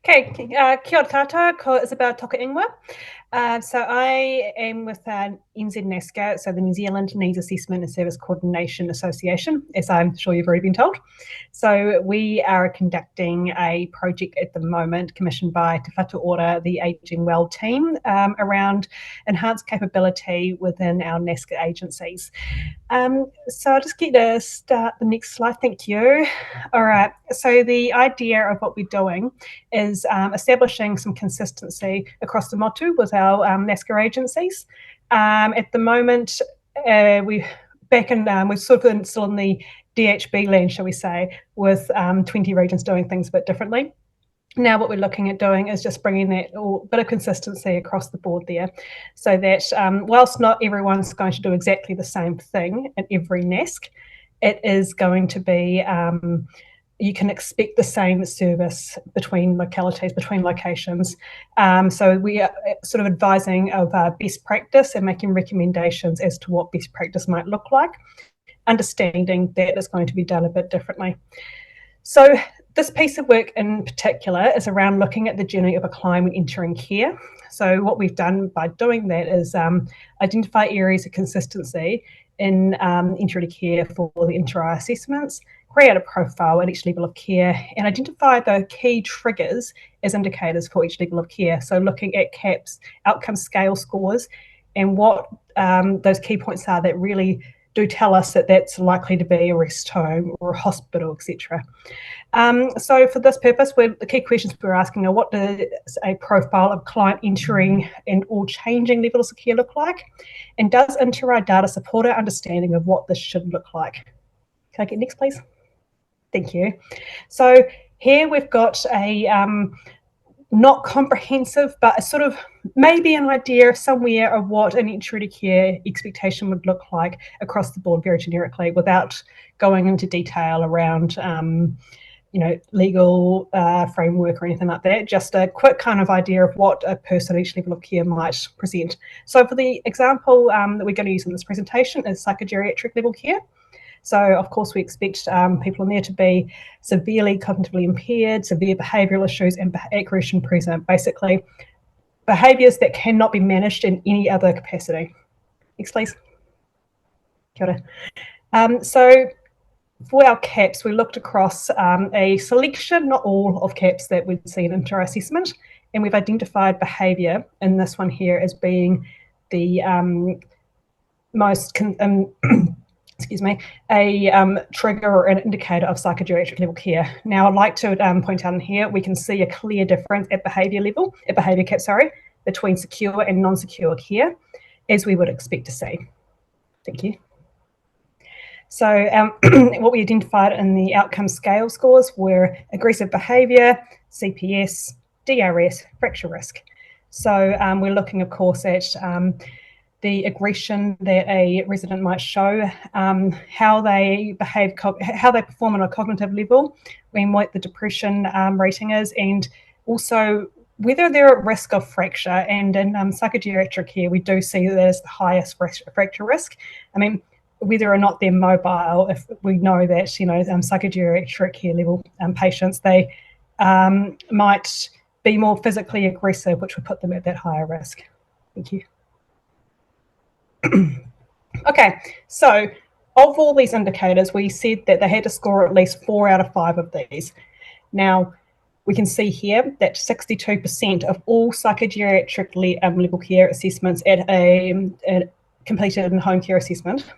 Okay, kia ora tātou, ko Isobel toka ingoa. So I am with NZ so the New Zealand Needs Assessment and Service Coordination Association, as I'm sure you've already been told. So we are conducting a project at the moment commissioned by Te Whatu Ora, the Ageing Well team, around enhanced capability within our NASCA agencies. So I'll just get to start the next slide. Thank you. All right. So the idea of what we're doing is establishing some consistency across the motu with our NASCA agencies. At the moment, we're sort of still in the DHB land, shall we say, with 20 regions doing things a bit differently. Now what we're looking at doing is just bringing that bit of consistency across the board there, so that whilst not everyone's going to do exactly the same thing in every NASC, it is going to be, you can expect the same service between localities, between locations. So we are sort of advising of best practice and making recommendations as to what best practice might look like, understanding that it's going to be done a bit differently. So this piece of work in particular is around looking at the journey of a client when entering care. So what we've done by doing that is identify areas of consistency in entry to care for the InterRAI assessments, create a profile at each level of care, and identify the key triggers as indicators for each level of care. So looking at CAPS, outcome scale scores, and what those key points are that really do tell us that that's likely to be a rest home or a hospital, etc. So for this purpose, the key questions we're asking are: what does a profile of client entering and or changing levels of care look like? And does InterRAI data support our understanding of what this should look like? Can I get next, please? Thank you. So here we've got a not comprehensive, but a sort of maybe an idea somewhere of what an entry to care expectation would look like across the board very generically, without going into detail around legal framework or anything like that. Just a quick kind of idea of what a person at each level of care might present. So for the example that we're going to use in this presentation is psychogeriatric level care. So, of course, we expect people in there to be severely cognitively impaired, severe behavioural issues, and aggression present, basically behaviours that cannot be managed in any other capacity. Next, please. Kia ora. So, for our CAPS, we looked across a selection, not all of CAPS that we'd seen in our assessment, and we've identified behaviour in this one here as being the most a trigger or an indicator of psychogeriatric level care. Now, I'd like to point out in here, we can see a clear difference at behaviour cap, between secure and non-secure care, as we would expect to see. Thank you. So what we identified in the outcome scale scores were aggressive behaviour, CPS, DRS, fracture risk. So we're looking, of course, at the aggression that a resident might show, how they behave, how they perform on a cognitive level, and what the depression rating is, and also whether they're at risk of fracture. And in psychogeriatric care, we do see that as the highest fracture risk. I mean, whether or not they're mobile, if we know that, psychogeriatric care level patients, they might be more physically aggressive, which would put them at that higher risk. Thank you. Okay, so of all these indicators, we said that they had to score at least 4 out of 5 of these. Now, we can see here that 62% of all psychogeriatric level care assessments at a completed in home care assessment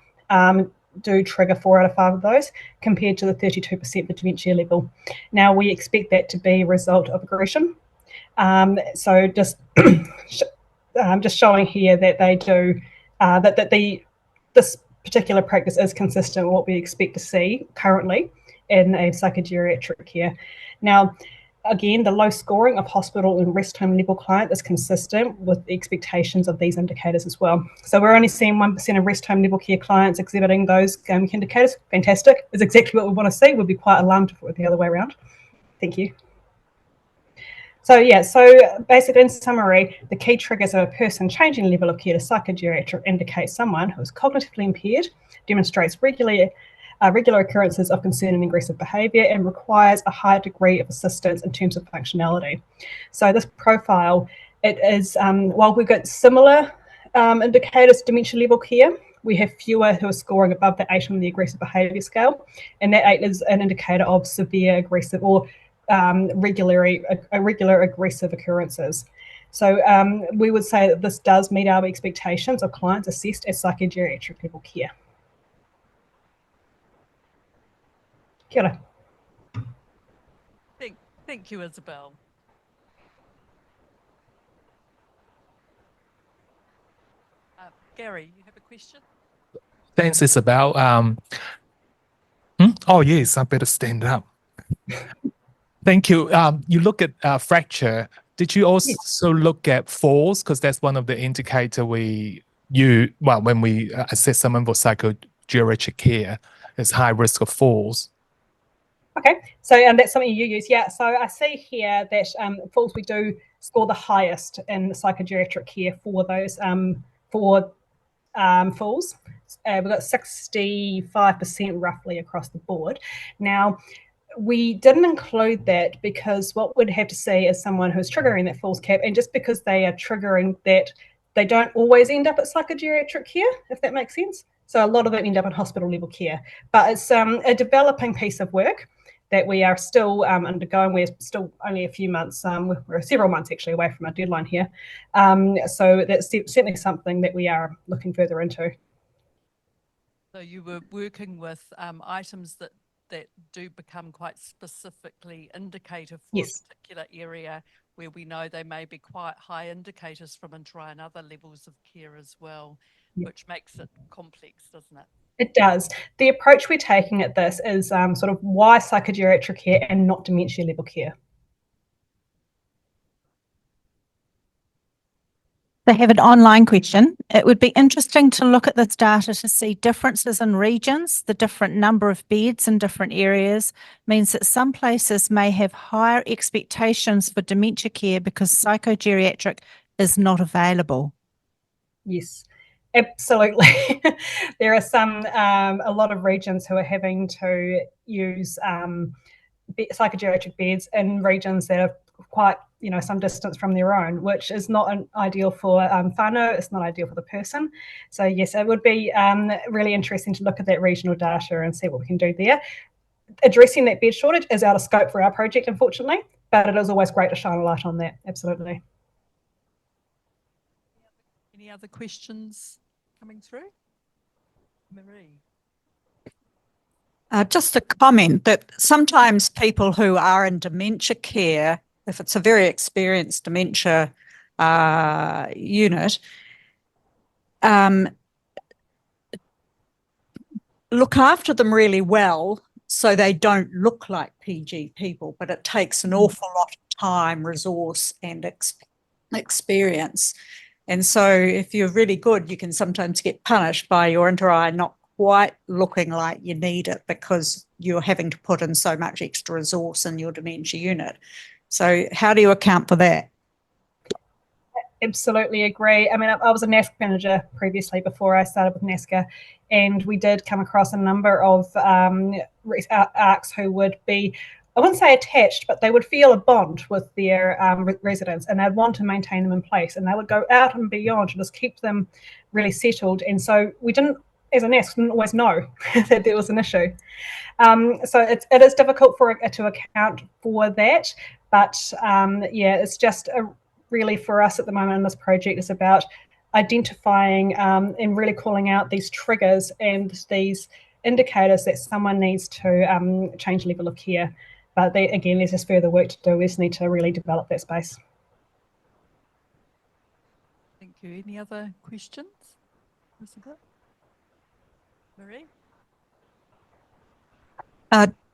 do trigger 4 out of 5 of those, compared to the 32% the dementia level. Now, we expect that to be a result of aggression. So just showing here that they do this particular practice is consistent with what we expect to see currently in a psychogeriatric care. Now, again, the low scoring of hospital and rest home level client is consistent with the expectations of these indicators as well. So we're only seeing 1% of rest home level care clients exhibiting those indicators. Fantastic. It's exactly what we want to see. We'd be quite alarmed if it were the other way around. Thank you. So basically, in summary, the key triggers of a person changing level of care to psychogeriatric indicate someone who is cognitively impaired, demonstrates regular regular occurrences of concerning aggressive behaviour and requires a high degree of assistance in terms of functionality. So this profile, it is, while we've got similar indicators to dementia level care, we have fewer who are scoring above the 8 on the aggressive behaviour scale, and that 8 is an indicator of severe aggressive or regular aggressive occurrences. So we would say that this does meet our expectations of clients assessed as psychogeriatric level care. Kia ora. Thank you, Isobel. Gary, you have a question? Thanks, Isobel. Oh, yes, I better stand up. Thank you. You look at fracture. Did you also look at falls? Because that's one of the indicators when we assess someone for psychogeriatric care, is high risk of falls. Okay, so that's something you use, yeah. So I see here that falls, we do score the highest in psychogeriatric care for those falls. We've got 65% roughly across the board. Now, we didn't include that because what we'd have to see is someone who's triggering that falls cap, and just because they are triggering that, they don't always end up at psychogeriatric care, if that makes sense. So a lot of them end up in hospital level care, but it's a developing piece of work that we are still undergoing. We're still only a few months, we're several months actually away from our deadline here. So that's certainly something that we are looking further into. So you were working with items that do become quite specifically indicative for a particular area where we know they may be quite high indicators from InterRAI and other levels of care as well, which makes it complex, doesn't it? It does. The approach we're taking at this is sort of why psychogeriatric care and not dementia level care. They have an online question. It would be interesting to look at this data to see differences in regions. The different number of beds in different areas means that some places may have higher expectations for dementia care because psychogeriatric is not available. Yes, absolutely. There are a lot of regions who are having to use psychogeriatric beds in regions that are quite, some distance from their own, which is not ideal for whānau, it's not ideal for the person. So yes, it would be really interesting to look at that regional data and see what we can do there. Addressing that bed shortage is out of scope for our project, unfortunately, but it is always great to shine a light on that, absolutely. Any other questions coming through? Marie? Just a comment that sometimes people who are in dementia care, if it's a very experienced dementia unit, look after them really well so they don't look like PG people, but it takes an awful lot of time, resource and experience. And so if you're really good, you can sometimes get punished by your InterRAI not quite looking like you need it because you're having to put in so much extra resource in your dementia unit. So how do you account for that? Absolutely agree. I mean, I was a NASC manager previously before I started with NASCA, and we did come across a number of ARCs who would be, I wouldn't say attached, but they would feel a bond with their residents, and they'd want to maintain them in place, and they would go out and beyond to just keep them really settled. And so we didn't, as a NASC, didn't always know that there was an issue. So it is difficult to account for that, but yeah, it's just really for us at the moment in this project is about identifying and really calling out these triggers and these indicators that someone needs to change level of care. But again, there's just further work to do. We just need to really develop that space. Thank you. Any other questions? Marie?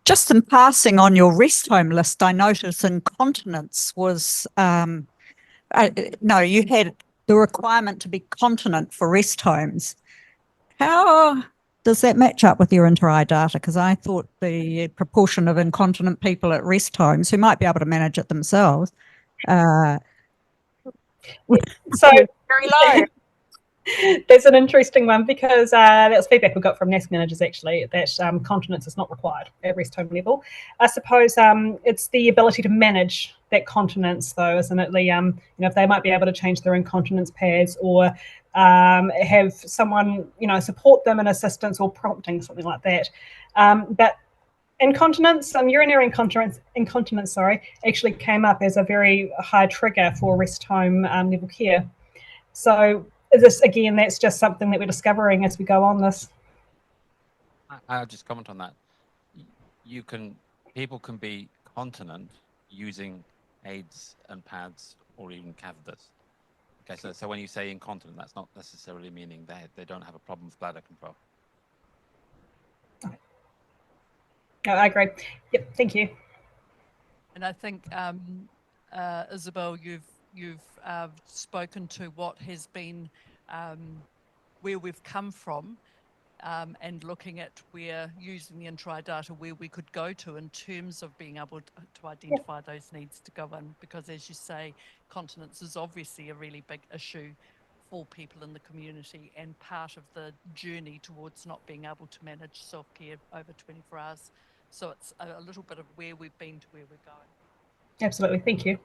Just in passing on your rest home list, I noticed incontinence was, no, you had the requirement to be continent for rest homes. How does that match up with your InterRAI data? Because I thought the proportion of incontinent people at rest homes who might be able to manage it themselves so very low. That's an interesting one because that was feedback we got from NASC managers actually, that continence is not required at rest home level. I suppose it's the ability to manage that continence though, isn't it? If they might be able to change their incontinence pads or have someone, support them in assistance or prompting, something like that. But incontinence, urinary incontinence, actually came up as a very high trigger for rest home level care. So this, again, that's just something that we're discovering as we go on this. I'll just comment on that. People can be continent using aids and pads or even catheters. Okay, so when you say incontinent, that's not necessarily meaning they don't have a problem with bladder control. No, I agree. Yep, thank you. And I think, Isobel, you've spoken to what has been, where we've come from, and looking at where, using the InterRAI data, where we could go to in terms of being able to identify those needs to go in. Because as you say, continence is obviously a really big issue for people in the community and part of the journey towards not being able to manage self-care over 24 hours. So it's a little bit of where we've been to where we're going. Absolutely, thank you.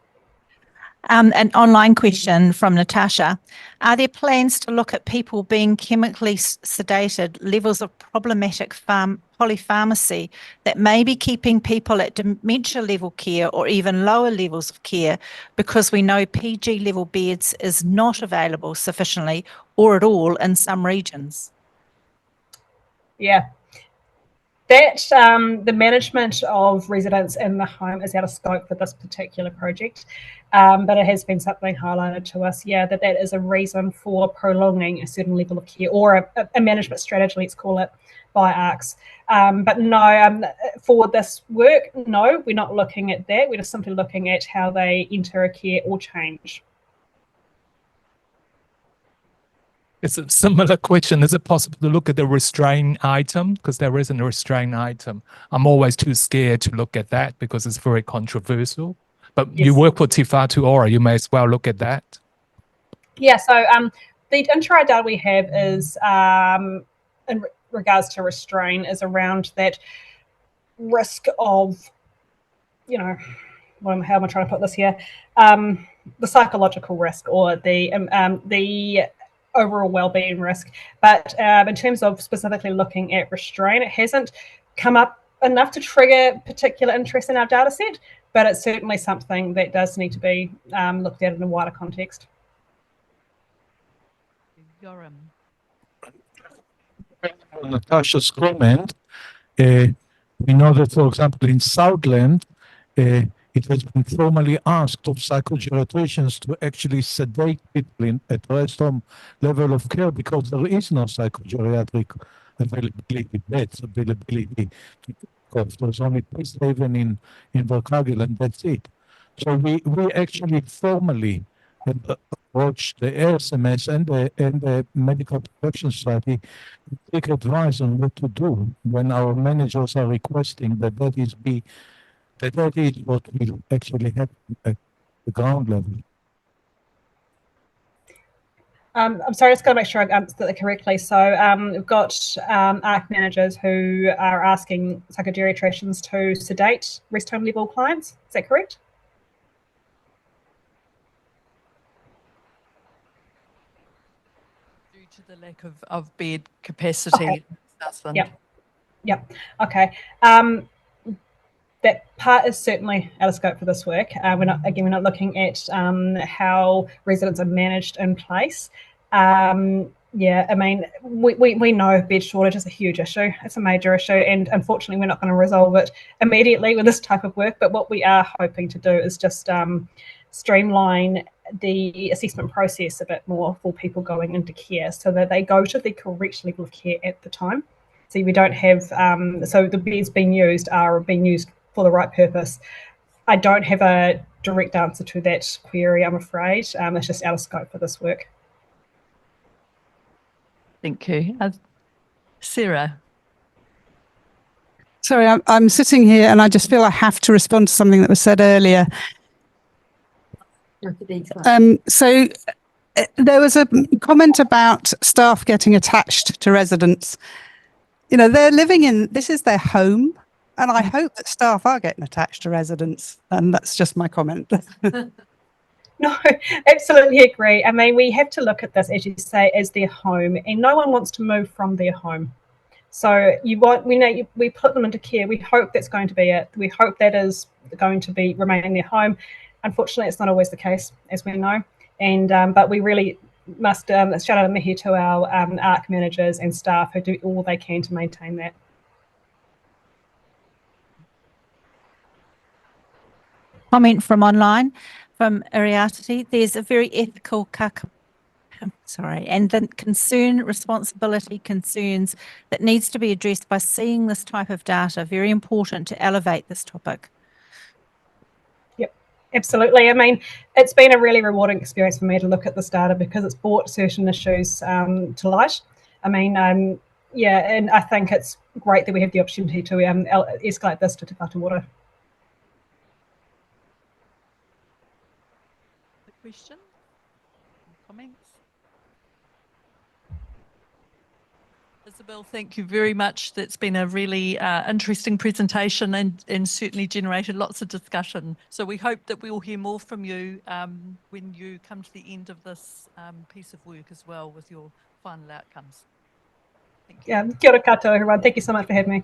An online question from Natasha. Are there plans to look at people being chemically sedated, levels of problematic polypharmacy that may be keeping people at dementia level care or even lower levels of care, because we know PG level beds is not available sufficiently or at all in some regions? Yeah. That the management of residents in the home is out of scope for this particular project, but it has been something highlighted to us, that is a reason for prolonging a certain level of care or a management strategy, let's call it, by ARCs. But no, for this work, no, we're not looking at that. We're just simply looking at how they enter a care or change. It's a similar question. Is it possible to look at the restraint item? Because there isn't a restraint item. I'm always too scared to look at that because it's very controversial. But yes. You work for Te Whatu Ora, you may as well look at that. Yeah, so the InterRAI data we have is, in regards to restraint, is around that risk of, how am I trying to put this here? The psychological risk or the overall well-being risk. But in terms of specifically looking at restraint, it hasn't come up enough to trigger particular interest in our data set, but it's certainly something that does need to be looked at in a wider context. Natasha's comment, we know that, for example, in Southland, it has been formally asked of psychogeriatricians to actually sedate people at rest home level of care because there is no psychogeriatric availability, beds availability. There's only Peacehaven in Invercargill, and that's it. So we actually formally approached the ASMS and the Medical Protection Society to take advice on what to do when our managers are requesting that that is what will actually happen at the ground level. I'm sorry, I just got to make sure I understood that correctly. So we've got ARC managers who are asking psychogeriatricians to sedate rest home level clients. Is that correct? Due to the lack of bed capacity. Okay. Yep. Okay. That part is certainly out of scope for this work. We're not looking at how residents are managed in place. I mean, we know bed shortage is a huge issue. It's a major issue, and unfortunately, we're not going to resolve it immediately with this type of work. But what we are hoping to do is just streamline the assessment process a bit more for people going into care, so that they go to the correct level of care at the time. So we don't have so the beds being used are being used for the right purpose. I don't have a direct answer to that query, I'm afraid. It's just out of scope for this work. Thank you. Sarah. Sorry, I'm sitting here and I just feel I have to respond to something that was said earlier. So There was a comment about staff getting attached to residents. You know, they're living in, this is their home, and I hope that staff are getting attached to residents, and that's just my comment. No, absolutely agree. I mean, we have to look at this, as you say, as their home, and no one wants to move from their home. So we put them into care. We hope that's going to be it. We hope that is going to be remaining their home. Unfortunately, it's not always the case, as we know. And but we really must shout out a mihi to our ARC managers and staff who do all they can to maintain that. Comment from online, from Ariatati. There's a very ethical and the responsibility concerns that needs to be addressed by seeing this type of data. Very important to elevate this topic. Yep, absolutely. I mean, it's been a really rewarding experience for me to look at this data because it's brought certain issues to light. I mean, yeah, and I think it's great that we have the opportunity to escalate this to Te Whatu Ora. Question? Comments? Isobel, thank you very much. That's been a really interesting presentation and certainly generated lots of discussion. So we hope that we will hear more from you when you come to the end of this piece of work as well with your final outcomes. Thank you. Yeah, kia ora koutou, everyone. Thank you so much for having me.